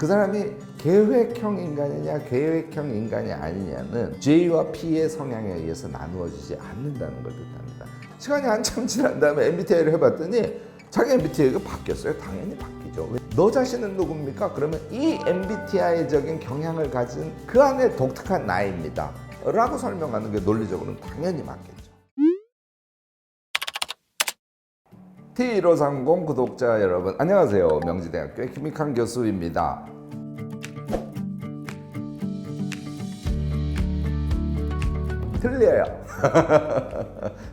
그 사람이 계획형 인간이냐 계획형 인간이 아니냐는 J와 P의 성향에 의해서 나누어지지 않는다는 걸 뜻합니다. 시간이 한참 지난 다음에 MBTI를 해봤더니 자기 MBTI가 바뀌었어요. 당연히 바뀌죠. 너 자신은 누굽니까? 그러면 이 MBTI적인 경향을 가진 그 안에 독특한 나입니다 라고 설명하는 게 논리적으로는 당연히 맞겠죠. T1530 구독자 여러분 안녕하세요. 명지대학교의 김익환 교수입니다. 틀려요.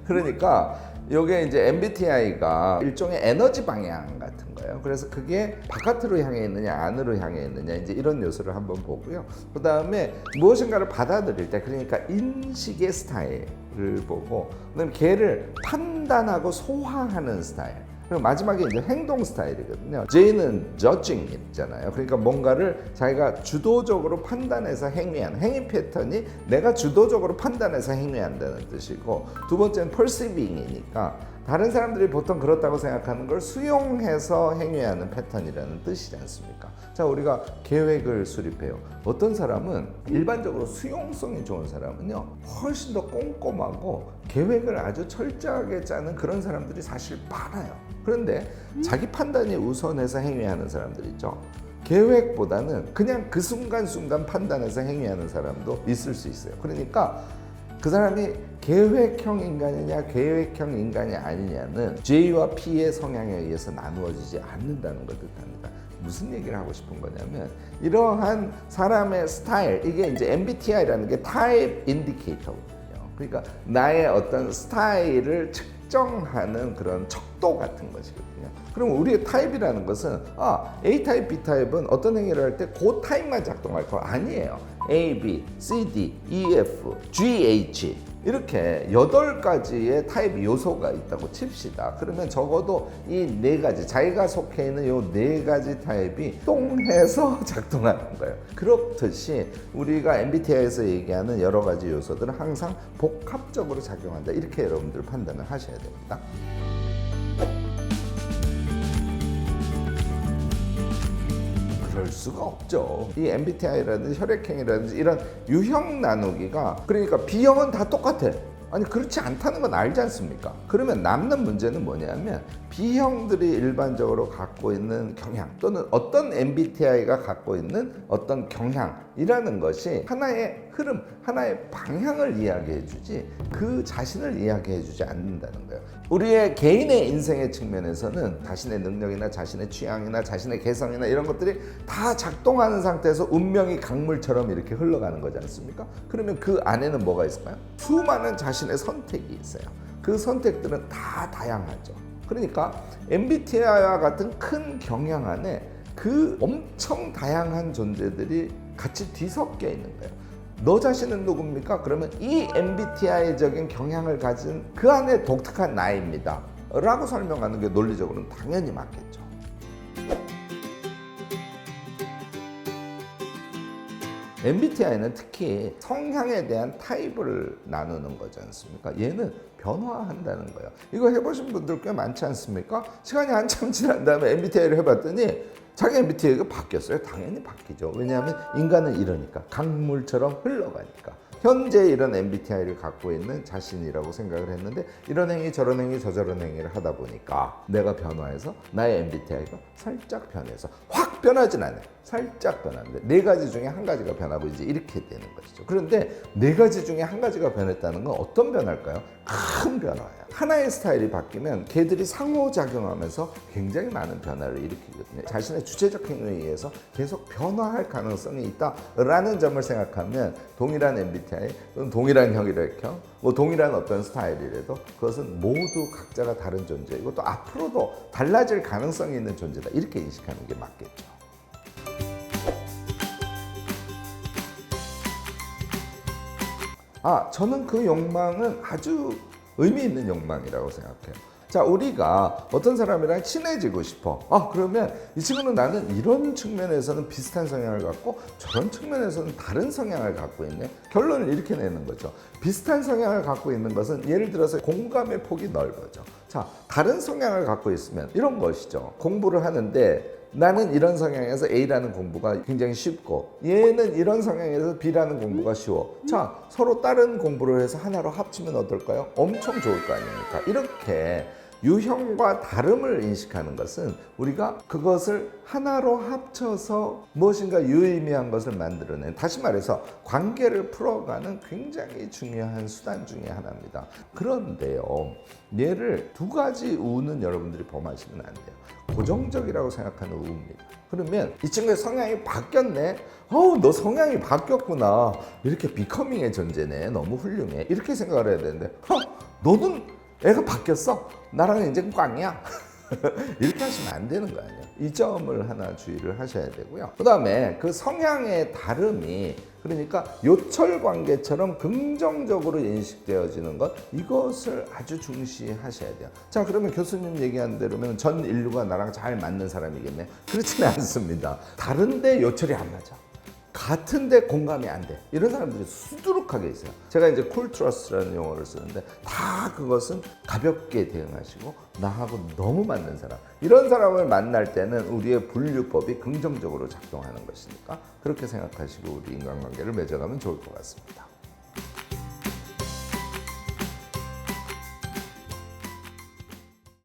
그러니까 이게 이제 MBTI가 일종의 에너지 방향 같은 거예요. 그래서 그게 바깥으로 향해 있느냐 안으로 향해 있느냐 이제 이런 요소를 한번 보고요. 그 다음에 무엇인가를 받아들일 때 그러니까 인식의 스타일을 보고 그다음에 걔를 판단하고 소화하는 스타일. 그리고 마지막에 이제 행동 스타일이거든요. J는 judging 있잖아요. 그러니까 뭔가를 자기가 주도적으로 판단해서 행위하는 행위 패턴이 내가 주도적으로 판단해서 행위한다는 뜻이고, 두 번째는 perceiving이니까 다른 사람들이 보통 그렇다고 생각하는 걸 수용해서 행위하는 패턴이라는 뜻이지 않습니까? 자, 우리가 계획을 수립해요. 어떤 사람은 일반적으로 수용성이 좋은 사람은요 훨씬 더 꼼꼼하고 계획을 아주 철저하게 짜는 그런 사람들이 사실 많아요. 그런데 자기 판단이 우선해서 행위하는 사람들 있죠. 계획보다는 그냥 그 순간순간 판단해서 행위하는 사람도 있을 수 있어요. 그러니까 그 사람이 계획형 인간이냐 계획형 인간이 아니냐는 J와 P의 성향에 의해서 나누어지지 않는다는 걸 뜻합니다. 무슨 얘기를 하고 싶은 거냐면 이러한 사람의 스타일, 이게 이제 MBTI라는 게 타입 인디케이터거든요. 그러니까 나의 어떤 스타일을 측정하는 그런 척도 같은 것이거든요. 그럼 우리의 타입이라는 것은 A타입, B타입은 어떤 행위를 할 때 그 타입만 작동할 거 아니에요. A, B, C, D, E, F, G, H 이렇게 8가지의 타입 요소가 있다고 칩시다. 그러면 적어도 이 4가지, 자기가 속해 있는 이 4가지 타입이 똥해서 작동하는 거예요. 그렇듯이 우리가 MBTI에서 얘기하는 여러 가지 요소들은 항상 복합적으로 작용한다. 이렇게 여러분들 판단을 하셔야 됩니다. 그럴 수가 없죠. 이 MBTI라든지 혈액형이라든지 이런 유형 나누기가, 그러니까 B형은 다 똑같아. 아니 그렇지 않다는 건 알지 않습니까? 그러면 남는 문제는 뭐냐면 B형들이 일반적으로 갖고 있는 경향 또는 어떤 MBTI가 갖고 있는 어떤 경향이라는 것이 하나의 흐름, 하나의 방향을 이야기해 주지 그 자신을 이야기해 주지 않는다는 거예요. 우리의 개인의 인생의 측면에서는 자신의 능력이나 자신의 취향이나 자신의 개성이나 이런 것들이 다 작동하는 상태에서 운명이 강물처럼 이렇게 흘러가는 거지 않습니까? 그러면 그 안에는 뭐가 있을까요? 수많은 자신의 선택이 있어요. 그 선택들은 다 다양하죠. 그러니까 MBTI와 같은 큰 경향 안에 그 엄청 다양한 존재들이 같이 뒤섞여 있는 거예요. 너 자신은 누굽니까? 그러면 이 MBTI적인 경향을 가진 그 안에 독특한 나입니다 라고 설명하는 게 논리적으로는 당연히 맞겠죠. MBTI는 특히 성향에 대한 타입을 나누는 거지 않습니까? 얘는 변화한다는 거예요. 이거 해보신 분들 꽤 많지 않습니까? 시간이 한참 지난 다음에 MBTI를 해봤더니 자기 MBTI가 바뀌었어요. 당연히 바뀌죠. 왜냐하면 인간은 이러니까 강물처럼 흘러가니까. 현재 이런 MBTI를 갖고 있는 자신이라고 생각을 했는데 이런 행위 저런 행위 저런 행위를 하다 보니까 내가 변화해서 나의 MBTI가 살짝 변해서 확 변하진 않아요. 살짝 변하는데 4가지 중에 1가지가 변하고 이제 이렇게 되는 것이죠. 그런데 4가지 중에 1가지가 변했다는 건 어떤 변화일까요? 큰 변화예요. 하나의 스타일이 바뀌면 걔들이 상호작용하면서 굉장히 많은 변화를 일으키거든요. 자신의 주체적 행위에 의해서 계속 변화할 가능성이 있다라는 점을 생각하면 동일한 MBTI 또는 동일한 혈액형, 동일한 어떤 스타일이라도 그것은 모두 각자가 다른 존재이고 또 앞으로도 달라질 가능성이 있는 존재다. 이렇게 인식하는 게 맞겠죠. 저는 그 욕망은 아주 의미 있는 욕망이라고 생각해요. 자, 우리가 어떤 사람이랑 친해지고 싶어. 그러면 이 친구는 나는 이런 측면에서는 비슷한 성향을 갖고 저런 측면에서는 다른 성향을 갖고 있네. 결론을 이렇게 내는 거죠. 비슷한 성향을 갖고 있는 것은 예를 들어서 공감의 폭이 넓어져. 자, 다른 성향을 갖고 있으면 이런 것이죠. 공부를 하는데 나는 이런 성향에서 A라는 공부가 굉장히 쉽고 얘는 이런 성향에서 B라는 공부가 쉬워. 자, 서로 다른 공부를 해서 하나로 합치면 어떨까요? 엄청 좋을 거 아닙니까? 이렇게 유형과 다름을 인식하는 것은 우리가 그것을 하나로 합쳐서 무엇인가 유의미한 것을 만들어낸, 다시 말해서 관계를 풀어가는 굉장히 중요한 수단 중에 하나입니다. 그런데요, 얘를 두 가지 우는 여러분들이 범하시면 안 돼요. 고정적이라고 생각하는 우입니다. 그러면 이 친구의 성향이 바뀌었네. 너 성향이 바뀌었구나. 이렇게 비커밍의 존재네. 너무 훌륭해. 이렇게 생각을 해야 되는데, 너는 애가 바뀌었어. 나랑 이제 꽝이야. 이렇게 하시면 안 되는 거 아니에요. 이 점을 하나 주의를 하셔야 되고요. 그 다음에 그 성향의 다름이, 그러니까 요철 관계처럼 긍정적으로 인식되어지는 것, 이것을 아주 중시하셔야 돼요. 자, 그러면 교수님 얘기한 대로면 전 인류가 나랑 잘 맞는 사람이겠네. 그렇지는 않습니다. 다른데 요철이 안 맞아. 같은데 공감이 안 돼. 이런 사람들이 수두룩하게 있어요. 제가 이제 쿨 트러스트라는 용어를 쓰는데, 다 그것은 가볍게 대응하시고 나하고 너무 맞는 사람, 이런 사람을 만날 때는 우리의 분류법이 긍정적으로 작동하는 것이니까 그렇게 생각하시고 우리 인간관계를 맺어가면 좋을 것 같습니다.